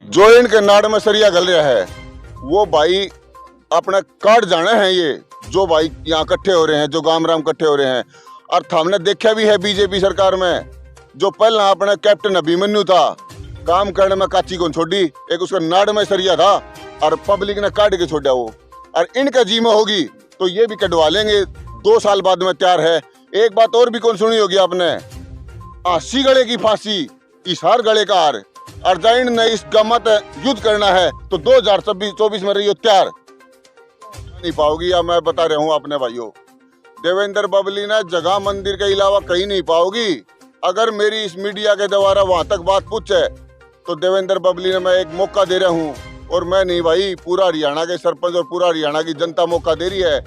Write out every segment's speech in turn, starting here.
जो इनके नाड़ में सरिया गल रहा है वो भाई अपने काट जाने हैं। ये जो भाई यहाँ इकट्ठे हो रहे हैं, जो गाम राम इकट्ठे हो रहे हैं। और हमने देखा भी है बीजेपी सरकार में, जो पहला अपने कैप्टन अभिमन्यु था, काम करने में काची को छोड़ी, एक उसका नाड़ में सरिया था और पब्लिक ने काट के छोड़ा वो। और इनका जी में होगी तो ये भी कटवा लेंगे, 2 साल बाद में तैयार है। एक बात और भी कौन सुनी होगी आपने, 80 गले की फांसी, इशार गले का हार। अर्जाइन ने इस गमत युद्ध करना है तो 2024 में रही हो तैयार। नहीं पाओगी, या मैं बता रहा हूँ अपने भाइयों, देवेंद्र बबली ने जगह मंदिर के अलावा कहीं नहीं पाओगी। अगर मेरी इस मीडिया के द्वारा वहां तक बात पूछे तो देवेंद्र बबली ने मैं एक मौका दे रहा हूँ, और मैं नहीं भाई, पूरा हरियाणा के सरपंच और पूरा हरियाणा की जनता मौका दे रही है।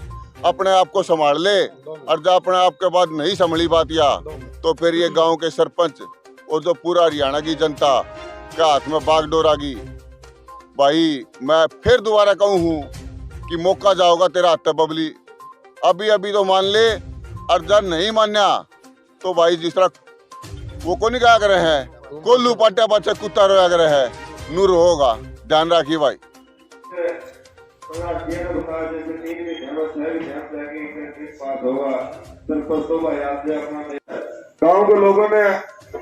अपने आप को संभाल ले, और जब अपने आप के बाद नहीं संभली बात या तो फिर ये गांव के सरपंच और जो पूरा हरियाणा की जनता के हाथ में बागडोर आ गई। भाई मैं फिर दोबारा कहूँ कि मौका जाओगा तेरा हाथ बबली, अभी अभी तो मान ले, और जब नहीं मान्या तो भाई जिस तरह वो को नहीं कहा करे हैं, कोल्लू पाट्या पाछे कुत्ता रोया करे है, नूर होगा। ध्यान रखिए भाई। गांव के लोगों ने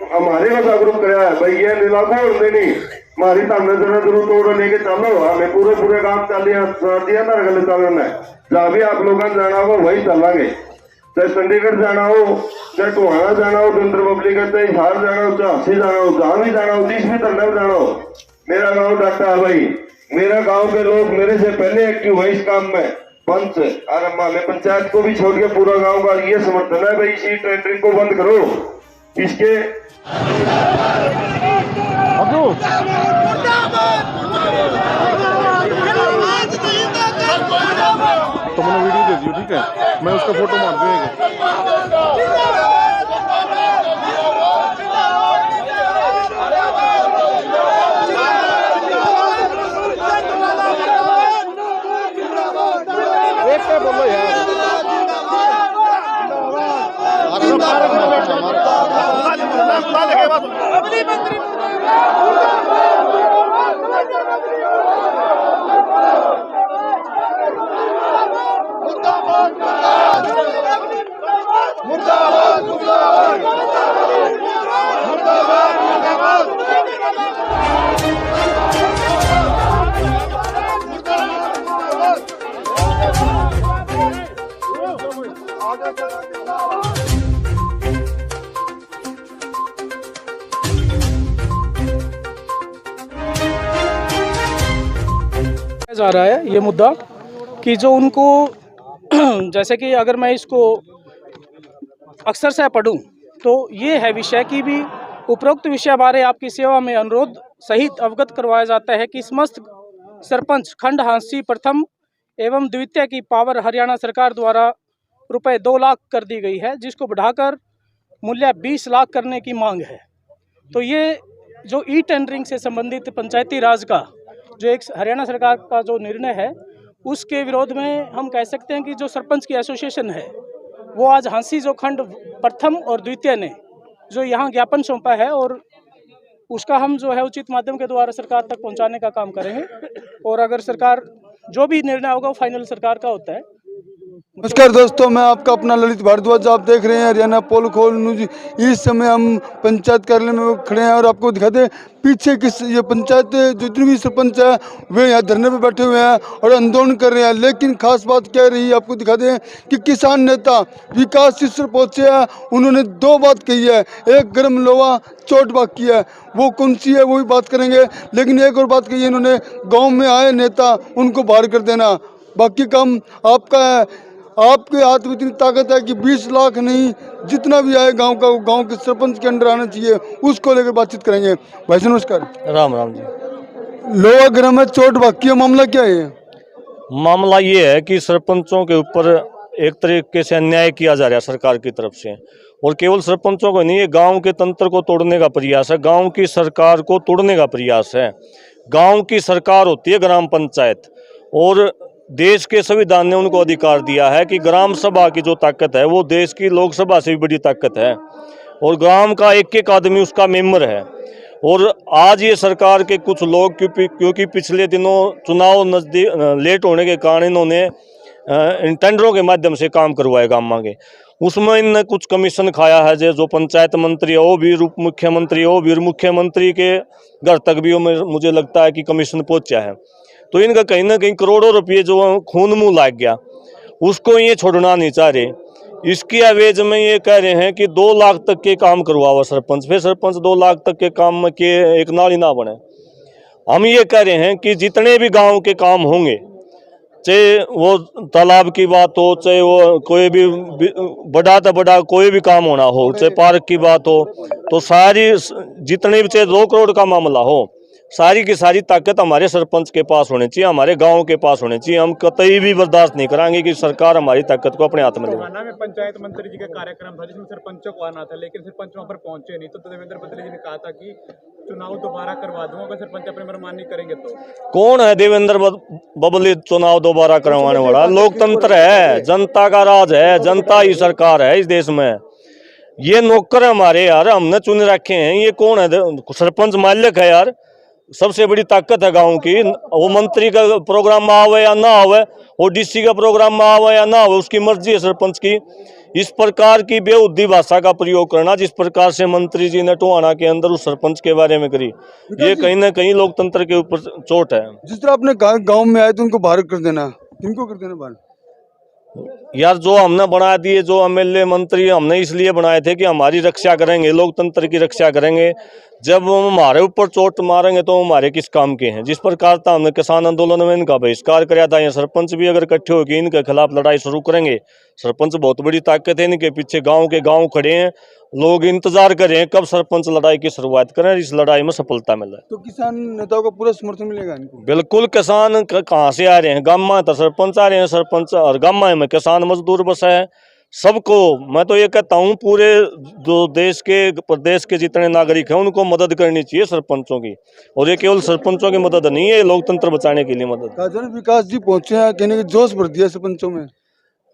हमारे का जागरूक कराया है भाई, ये नीलाखों होने नहीं हमारी सामने जरूर तोड़ लेके चलो। हमें पूरे गांव दिया ना गले चलो ने, जहाँ भी आप लोगों ने जाना हो वही चलेंगे। चाहे चंडीगढ़ जाना हो, चाहे टोहाना जाना हो, देवेंद्र बबली का, चाहे हिसार जाना हो, चाहे हंसी जाना हो, जहाँ भी जाना हो, 30 भी धरना जाना हो, मेरा गाँव डरता है भाई। मेरा गाँव के लोग मेरे से पहले एक्टिव हुए इस काम में। पंच और हमारे पंचायत को भी छोड़ के पूरा गाँव का ये समर्थन है भाई, इसी टेंडरिंग को बंद करो। इसके तो मैंने वीडियो दे दी, ठीक है, मैं उसका फोटो मार दूंगा। एक पे बोलो यार, जा रहा है ये मुद्दा कि जो उनको जैसे कि अगर मैं इसको अक्सर से पढ़ूं तो ये है विषय की भी उपरोक्त विषय बारे आपकी सेवा में अनुरोध सहित अवगत करवाया जाता है कि समस्त सरपंच खंड हांसी प्रथम एवं द्वितीय की पावर हरियाणा सरकार द्वारा रुपए 2 लाख कर दी गई है, जिसको बढ़ाकर मूल्य 20 लाख करने की मांग है। तो ये जो ई टेंडरिंग से संबंधित पंचायती राज का जो एक हरियाणा सरकार का जो निर्णय है, उसके विरोध में हम कह सकते हैं कि जो सरपंच की एसोसिएशन है वो आज हांसी जो खंड प्रथम और द्वितीय ने जो यहाँ ज्ञापन सौंपा है, और उसका हम जो है उचित माध्यम के द्वारा सरकार तक पहुँचाने का काम करेंगे। और अगर सरकार जो भी निर्णय होगा वो फाइनल सरकार का होता है। नमस्कार दोस्तों, मैं आपका अपना ललित भारद्वाज। आप देख रहे हैं हरियाणा पोल खोल न्यूज। इस समय हम पंचायत कार्यालय में खड़े हैं और आपको दिखाते हैं पीछे किस ये पंचायत जितने भी सरपंच है वे यहाँ धरने पे बैठे हुए हैं और आंदोलन कर रहे हैं। लेकिन खास बात क्या रही, आपको दिखाते हैं कि किसान नेता विकास शिष्य पहुँचे हैं। उन्होंने 2 बात कही है, एक गर्म लोहा चोट बाकी है, वो कौन सी है वो भी बात करेंगे। लेकिन एक और बात कही है इन्होंने, गाँव में आए नेता उनको बाहर कर देना, बाकी काम आपका है। आपके हाथ में इतनी ताकत है कि 20 लाख नहीं, जितना भी आए गांव का वो गांव के सरपंच के अंडर आना चाहिए, उसको लेकर बातचीत करेंगे। भाई साहब नमस्कार। राम राम जी। लोहा ग्राम में चोट बाकी है, मामला क्या है? मामला ये है कि सरपंचों के ऊपर एक तरीके से अन्याय किया जा रहा है सरकार की तरफ से, और केवल सरपंचों को नहीं, ये गाँव के तंत्र को तोड़ने का प्रयास है, गाँव की सरकार को तोड़ने का प्रयास है। गाँव की सरकार होती है ग्राम पंचायत, और देश के संविधान ने उनको अधिकार दिया है कि ग्राम सभा की जो ताकत है वो देश की लोकसभा से भी बड़ी ताकत है, और ग्राम का एक एक आदमी उसका मेंबर है। और आज ये सरकार के कुछ लोग क्योंकि पिछले दिनों चुनाव नजदीक लेट होने के कारण इन्होंने इन टेंडरों के माध्यम से काम करवाए गाँव मांगे, उसमें इनने कुछ कमीशन खाया है। जो पंचायत मंत्री है वो भी, उप मुख्यमंत्री वो भी, और मुख्यमंत्री के घर तक भी मुझे लगता है कि कमीशन पहुंचा है। तो इनका कहीं ना कहीं करोड़ों रुपये जो खून मुँह लाग गया उसको ये छोड़ना नहीं चाह रहे। इसकी अवेज में ये कह रहे हैं कि 2 लाख तक के काम करवाओ सरपंच, फिर सरपंच 2 लाख तक के काम में के एक नाली ना बने। हम ये कह रहे हैं कि जितने भी गांव के काम होंगे, चाहे वो तालाब की बात हो, चाहे वो कोई भी बड़ा तो बड़ा कोई भी काम होना हो, चाहे पार्क की बात हो, तो सारी जितने भी, चाहे 2 करोड़ का मामला हो, सारी की सारी ताकत हमारे सरपंच के पास होनी चाहिए, हमारे गांव के पास होनी चाहिए। हम कतई भी बर्दाश्त नहीं कराएंगे कि सरकार हमारी ताकत को अपने हाथ में ले। में पंचायत मंत्री जी का कार्यक्रम था जिसमें सरपंचों को आना था, लेकिन सरपंच वहां पर पहुंचे नहीं, तो देवेंद्र बदले जी ने कहा था कि चुनाव दोबारा करवा दूंगा अगर सरपंच अपनी मनमानी करेंगे तो। कौन है देवेंद्र बबली चुनाव दोबारा करवाने वाला? लोकतंत्र है, जनता का राज है, जनता ही सरकार है इस देश में। ये नौकर है हमारे यार, हमने चुन रखे हैं। ये कौन है? सरपंच मालिक है यार, सबसे बड़ी ताकत है गांव की। वो मंत्री का प्रोग्राम में आवे या ना आवे, वो डीसी का प्रोग्राम में आवे या ना आवे, उसकी मर्जी है सरपंच की। इस प्रकार की बेहुद्दी भाषा का प्रयोग करना जिस प्रकार से मंत्री जी ने टोहाना के अंदर उस सरपंच के बारे में करी, ये कहीं ना कहीं लोकतंत्र के ऊपर चोट है। जिस तरह आपने कहा गाँव में आए तो उनको बाहर कर देना, किनको कर देना बाहर? यार जो हमने बना दिए, जो एमएलए मंत्री हमने इसलिए बनाए थे कि हमारी रक्षा करेंगे, लोकतंत्र की रक्षा करेंगे। जब हमारे ऊपर चोट मारेंगे तो हमारे किस काम के हैं? जिस प्रकार था हमने किसान आंदोलन में इनका बहिष्कार कराया था, ये सरपंच भी अगर इकट्ठे होकर इनके खिलाफ लड़ाई शुरू करेंगे, सरपंच बहुत बड़ी ताकत है, इनके पीछे गाँव के गाँव खड़े हैं, लोग इंतजार कर रहे हैं कब सरपंच लड़ाई की शुरुआत करें, इस लड़ाई में सफलता मिले। तो किसान नेताओं का पूरा समर्थन मिलेगा इनको? बिल्कुल। किसान कहाँ से आ रहे हैं? गाँव में तो सरपंच आ रहे हैं, सरपंच और गाँव में किसान मजदूर बस है। सबको मैं तो ये कहता हूँ, पूरे जो देश के प्रदेश के जितने नागरिक हैं उनको मदद करनी चाहिए सरपंचों की, और ये केवल सरपंचों की मदद नहीं है, लोकतंत्र बचाने के लिए मदद। विकास जी पहुंचे हैं, कहने की जोश भर दिया सरपंचों में।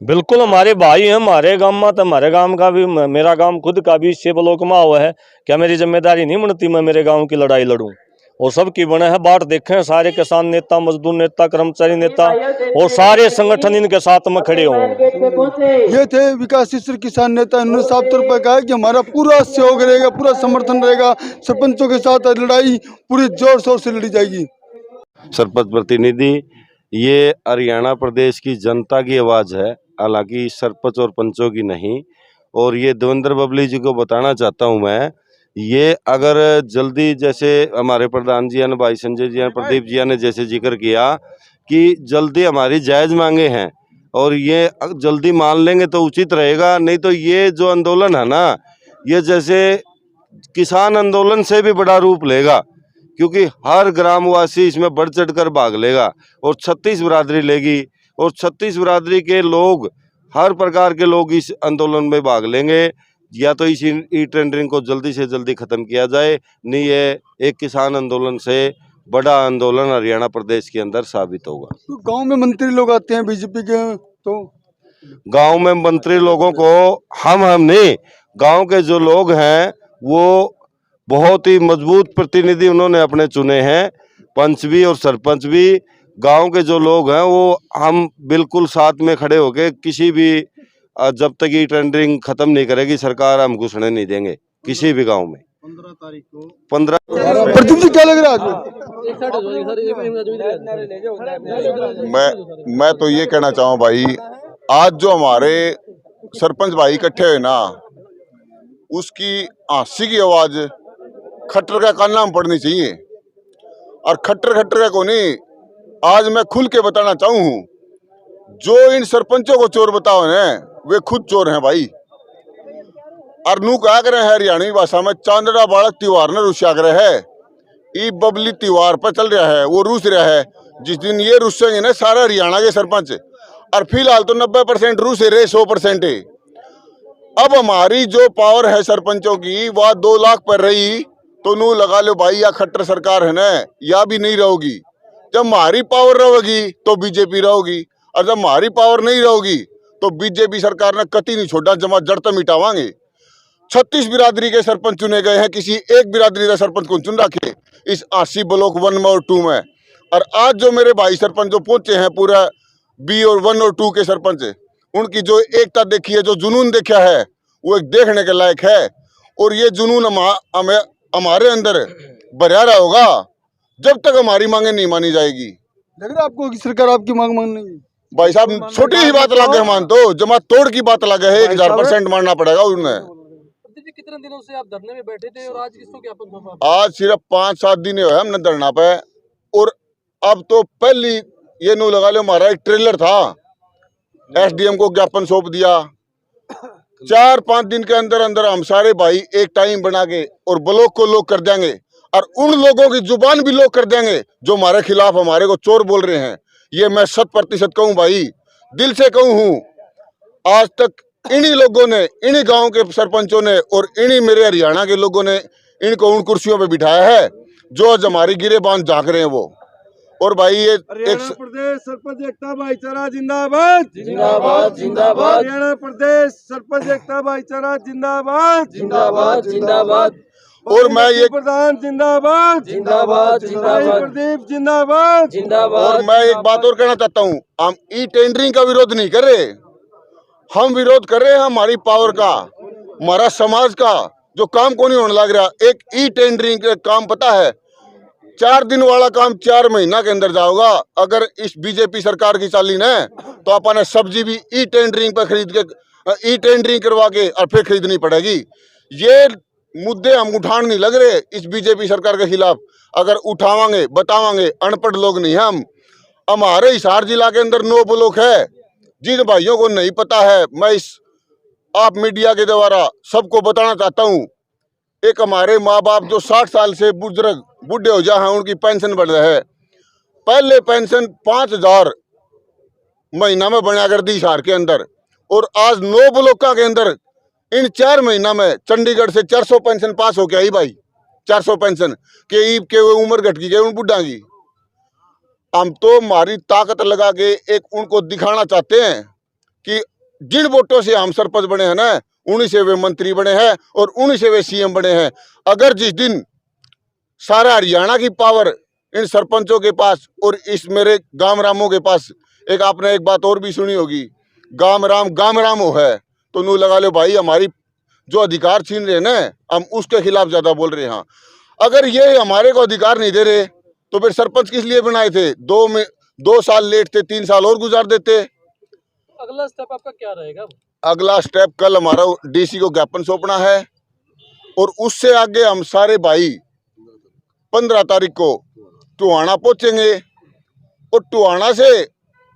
बिल्कुल, हमारे भाई हैं, हमारे गांव में तो हमारे गांव का भी, मेरा गांव खुद का भी इससे ब्लॉक में हुआ है। क्या मेरी जिम्मेदारी नहीं बनती मैं मेरे गांव की लड़ाई लड़ूं? और सबकी बने है बाट देखें, सारे किसान नेता, मजदूर नेता, कर्मचारी नेता और सारे संगठन इनके साथ में खड़े हों। ये थे विकास शिष्य किसान नेता, इन्होंने साफ तौर पर कहा कि हमारा पूरा सहयोग रहेगा, पूरा समर्थन रहेगा, सरपंचों के साथ लड़ाई पूरी जोर शोर से लड़ी जाएगी। सरपंच प्रतिनिधि ये हरियाणा प्रदेश की जनता की आवाज़ है, हालांकि सरपंच और पंचों की नहीं। और ये देवेंद्र बबली जी को बताना चाहता हूँ मैं, ये अगर जल्दी, जैसे हमारे प्रधान जी ने, भाई संजय जी ने, प्रदीप जी ने जैसे जिक्र किया कि जल्दी हमारी जायज़ मांगे हैं और ये जल्दी मान लेंगे तो उचित रहेगा। नहीं तो ये जो आंदोलन है ना, ये जैसे किसान आंदोलन से भी बड़ा रूप लेगा, क्योंकि हर ग्रामवासी इसमें बढ़ चढ़ कर भाग लेगा और 36 बिरादरी लेगी, और 36 बिरादरी के लोग, हर प्रकार के लोग इस आंदोलन में भाग लेंगे। या तो इस ई टेंडरिंग को जल्दी से जल्दी खत्म किया जाए, नहीं ये एक किसान आंदोलन से बड़ा आंदोलन हरियाणा प्रदेश के अंदर साबित होगा। तो गांव में मंत्री लोग आते हैं बीजेपी के, तो गांव में मंत्री लोगों को हम नहीं, गांव के जो लोग हैं वो बहुत ही मजबूत प्रतिनिधि उन्होंने अपने चुने हैं, पंच भी और सरपंच भी। गांव के जो लोग हैं वो हम बिल्कुल साथ में खड़े होके किसी भी, जब तक ये टेंडरिंग खत्म नहीं करेगी सरकार, हम घुसने नहीं देंगे किसी भी गांव में। 15 तारीख को 15 प्रदीप जी क्या लग रहा है? मैं तो ये कहना चाहूँ भाई, आज जो हमारे सरपंच भाई इकट्ठे हुए ना, उसकी आंसी की आवाज खट्टर का कान्ना में पड़नी चाहिए। और खट्टर का को नहीं, आज मैं खुल के बताना चाहूँ, जो इन सरपंचों को चोर बताओ ना, वे खुद चोर हैं भाई। और नू क्या करे है हरियाणवी भाषा में, चांदड़ा बालक त्योहार ने रुस्या करे है। ई बबली त्योहार पर चल रहा है, वो रूस रहा है। जिस दिन ये रुसेंगे ना सारा हरियाणा के सरपंच, और फिलहाल तो 90% रूस रहे, 100% है। अब हमारी जो पावर है सरपंचों की, वह 2 लाख पर रही तो नू लगा लो भाई, या खट्टर सरकार है ना, या भी नहीं रहोगी। जब हमारी पावर रहेगी तो बीजेपी रहोगी, और जब हमारी पावर नहीं रहोगी तो बीजेपी सरकार ने कति नहीं छोड़ा, जमा जड़ तो मिटावांगे। 36 बिरादरी के सरपंच चुने गए हैं, किसी एक बिरादरी का सरपंच को चुन रखे इस 80 ब्लॉक 1 में और 2 में। और आज जो मेरे भाई सरपंच जो पहुंचे हैं पूरा बी और 1 और 2 के सरपंच, उनकी जो एकता देखी है, जो जुनून देखा है, वो एक देखने के लायक है। और ये जुनून हमें हमारे अंदर भरा रहा होगा जब तक हमारी मांगे नहीं मानी जाएगी। लग रहा है आपको कि सरकार आपकी मांग मान नहीं? भाई साहब छोटी ही बात लगे मान तो जमा तोड़ की बात लगे है, 1000% मानना पड़ेगा उन्हें। कितने दिनों से आप धरने में बैठे थे और आज किसको ज्ञापन सौंपा? आज सिर्फ 5-7 दिन हुए हमने धरना पे। और अब तो पहली ये नो लगा लो, हमारा एक ट्रेलर था, एसडीएम को ज्ञापन सौंप दिया। 4-5 दिन के अंदर अंदर हम सारे भाई एक टाइम बना के और ब्लॉक को लॉक कर देंगे और उन लोगों की जुबान भी लॉक कर देंगे जो हमारे खिलाफ हमारे को चोर बोल रहे हैं। ये मैं 100% कहूँ भाई, दिल से कहूँ हूँ। आज तक इन्हीं लोगों ने, इन्हीं गांव के सरपंचों ने और इन्हीं मेरे हरियाणा के लोगों ने इनको उन कुर्सियों पे बिठाया है जो आज हमारी गिरेबान झांक रहे हैं वो। और भाई ये हरियाणा प्रदेश सरपंच एकता भाईचारा जिंदाबाद जिंदाबाद जिंदाबाद। हरियाणा प्रदेश सरपंच एकता भाईचारा जिंदाबाद जिंदाबाद जिंदाबाद। और मैं ये प्रधान जिंदाबाद जिंदाबाद जिंदाबाद। प्रदीप जिंदाबाद जिंदाबाद। और मैं एक बात और कहना चाहता हूँ, हम ई टेंडरिंग का विरोध नहीं कर रहे, हम विरोध कर रहे हैं हमारी पावर का, हमारा समाज का जो काम को नहीं होने लग रहा। एक ई टेंडरिंग का काम पता है, 4 दिन वाला काम 4 महीना के अंदर जाओगा। अगर इस बीजेपी सरकार की चाली ने तो अपन सब्जी भी ई टेंडरिंग पर खरीद के, ई टेंडरिंग करवा के और फिर खरीदनी पड़ेगी। ये मुद्दे हम उठाने नहीं लग रहे इस बीजेपी सरकार के खिलाफ। अगर उठावांगे बतावांगे, अनपढ़ लोग नहीं हम। हमारे हिसार जिला के अंदर 9 ब्लॉक है, जिन भाइयों को नहीं पता है मैं इस आप मीडिया के द्वारा सबको बताना चाहता हूँ। एक हमारे माँ बाप जो 60 साल से बुजुर्ग बूढ़े हो जाए हैं, उनकी पेंशन बढ़ रहा है। पहले पेंशन 5000 महीना में बना कर दी हिसार के अंदर, और आज 9 ब्लॉकों के अंदर इन 4 महीना में चंडीगढ़ से 400 पेंशन पास हो के आई भाई। 400 पेंशन के ईब के उम्र घट की गई उन बुढ़ा की। हम तो हमारी ताकत लगा के एक उनको दिखाना चाहते हैं कि जिन वोटों से हम सरपंच बने हैं ना, उन्हीं से वे मंत्री बने हैं और उन्हीं से वे सीएम बने हैं। अगर जिस दिन सारा हरियाणा की पावर इन सरपंचों के पास और इस मेरे गाम रामों के पास, एक आपने एक बात और भी सुनी होगी, गाम राम हो है, तो नू लगा लो भाई हमारी जो अधिकार छीन रहे हैं ना, हम उसके खिलाफ ज्यादा बोल रहे हैं। अगर ये हमारे को अधिकार नहीं दे रहे तो फिर सरपंच किस लिए बनाए थे? 2 साल लेट थे, 3 साल और गुजार देते। अगला स्टेप आपका क्या रहेगा? अगला स्टेप कल हमारा डीसी को ज्ञापन सौंपना है और उससे आगे हम सारे भाई 15 तारीख को टुहाना पहुंचेंगे और टुहाना से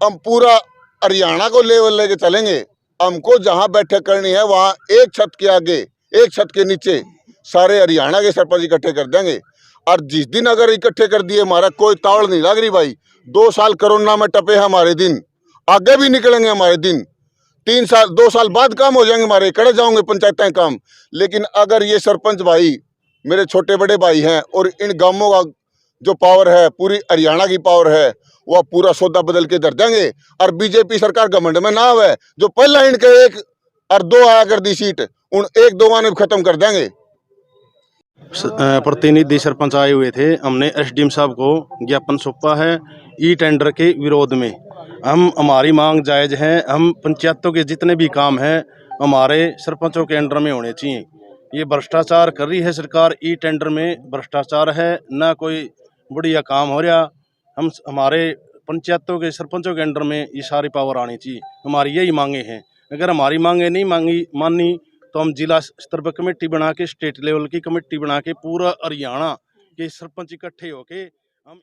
हम पूरा हरियाणा को लेवल लेके चलेंगे। हमको जहां बैठक करनी है वहां एक छत के आगे, एक छत के नीचे सारे हरियाणा के सरपंच इकट्ठे कर देंगे। और जिस दिन अगर इकट्ठे कर दिए, हमारा कोई तावड़ नहीं लग रही भाई। 2 साल कोरोना में टपे हैं हमारे दिन, आगे भी निकलेंगे हमारे दिन। 2 साल बाद काम हो जाएंगे हमारे, करे जाओगे पंचायतें काम। लेकिन अगर ये सरपंच भाई मेरे छोटे बड़े भाई हैं और इन गांवों का जो पावर है, पूरी हरियाणा की पावर है, वह पूरा सौदा बदल के धर देंगे। और बीजेपी सरकार घमंड में ना आवे, जो पहला इनके 1 और 2 आया कर दी सीट, उन 1-2 में खत्म कर देंगे। प्रतिनिधि सरपंच आए हुए थे, हमने एसडीएम साहब को ज्ञापन सौंपा है ई टेंडर के विरोध में। हमारी मांग जायज़ है, हम पंचायतों के जितने भी काम हैं हमारे सरपंचों के अंडर में होने चाहिए। ये भ्रष्टाचार कर रही है सरकार, ई टेंडर में भ्रष्टाचार है, ना कोई बढ़िया काम हो रहा। हमारे पंचायतों के सरपंचों के अंडर में ये सारी पावर आनी चाहिए, हमारी यही मांगे हैं। अगर हमारी मांगे नहीं मानी तो हम जिला स्तर पर कमेटी बना के, स्टेट लेवल की कमेटी बना के पूरा हरियाणा के सरपंच इकट्ठे होके हम